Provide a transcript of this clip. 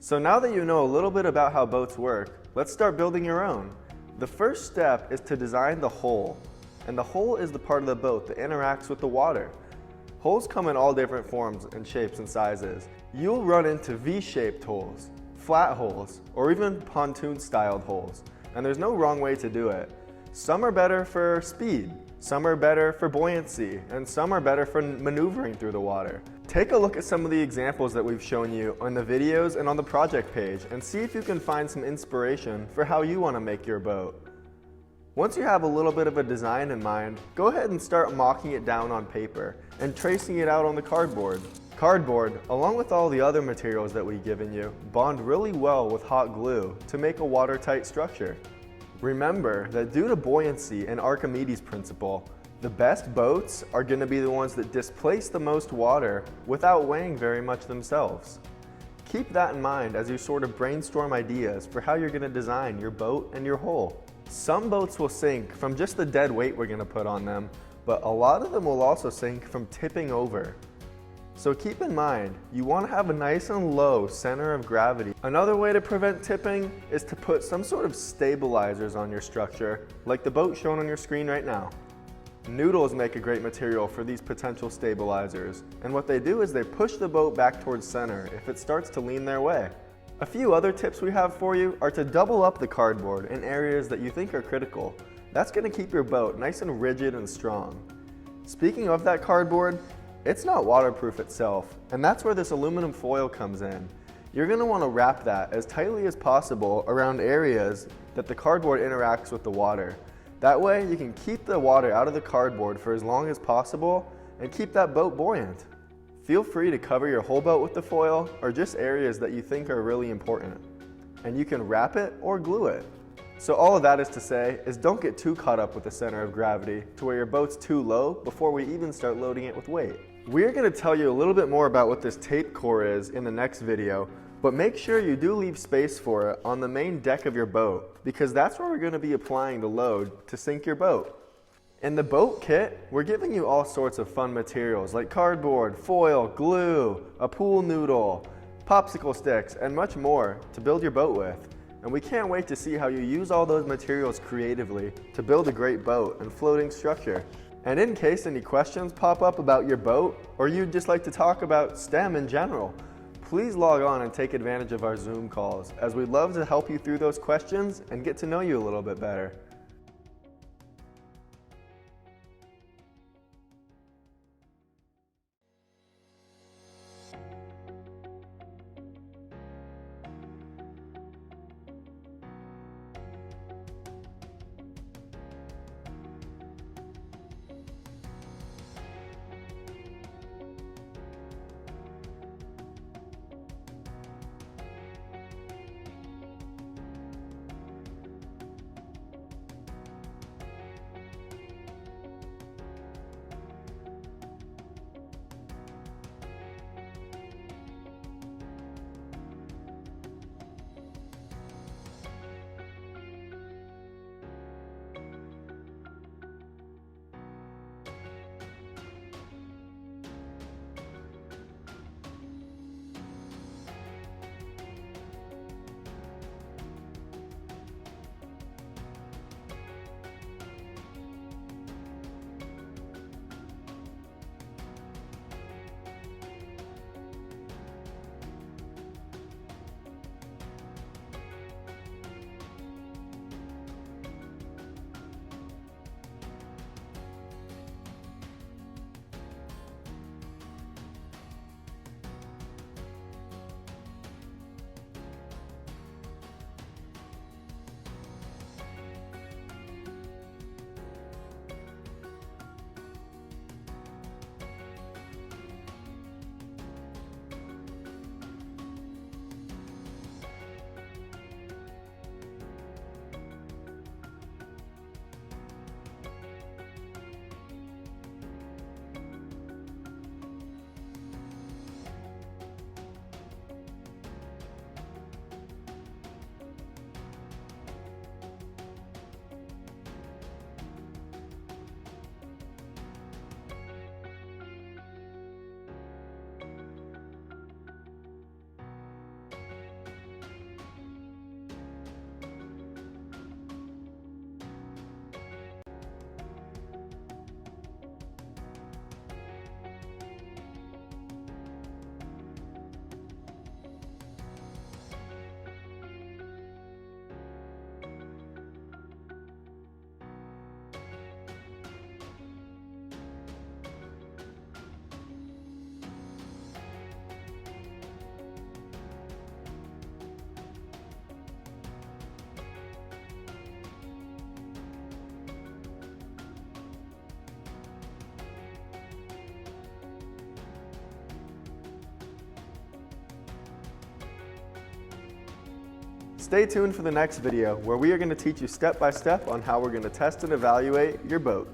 So now that you know a little bit about how boats work, let's start building your own. The first step is to design the hull, and the hull is the part of the boat that interacts with the water. Hulls come in all different forms and shapes and sizes. You'll run into V-shaped hulls, flat hulls, or even pontoon-styled hulls, and there's no wrong way to do it. Some are better for speed, some are better for buoyancy, and some are better for maneuvering through the water. Take a look at some of the examples that we've shown you on the videos and on the project page and see if you can find some inspiration for how you want to make your boat. Once you have a little bit of a design in mind, go ahead and start mocking it down on paper and tracing it out on the cardboard. Cardboard, along with all the other materials that we've given you, bond really well with hot glue to make a watertight structure. Remember that due to buoyancy and Archimedes' principle, the best boats are going to be the ones that displace the most water without weighing very much themselves. Keep that in mind as you sort of brainstorm ideas for how you're going to design your boat and your hull. Some boats will sink from just the dead weight we're going to put on them, but a lot of them will also sink from tipping over. So keep in mind, you want to have a nice and low center of gravity. Another way to prevent tipping is to put some sort of stabilizers on your structure, like the boat shown on your screen right now. Noodles make a great material for these potential stabilizers, and what they do is they push the boat back towards center if it starts to lean their way. A few other tips we have for you are to double up the cardboard in areas that you think are critical. That's going to keep your boat nice and rigid and strong. Speaking of that cardboard, it's not waterproof itself, and that's where this aluminum foil comes in. You're going to want to wrap that as tightly as possible around areas that the cardboard interacts with the water. That way you can keep the water out of the cardboard for as long as possible and keep that boat buoyant. Feel free to cover your whole boat with the foil or just areas that you think are really important. And you can wrap it or glue it. So all of that is to say is don't get too caught up with the center of gravity to where your boat's too low before we even start loading it with weight. We're going to tell you a little bit more about what this tape core is in the next video, but make sure you do leave space for it on the main deck of your boat, because that's where we're going to be applying the load to sink your boat. In the boat kit, we're giving you all sorts of fun materials like cardboard, foil, glue, a pool noodle, popsicle sticks, and much more to build your boat with. And we can't wait to see how you use all those materials creatively to build a great boat and floating structure. And in case any questions pop up about your boat, or you'd just like to talk about STEM in general, please log on and take advantage of our Zoom calls, as we'd love to help you through those questions and get to know you a little bit better. Stay tuned for the next video where we are going to teach you step by step on how we're going to test and evaluate your boat.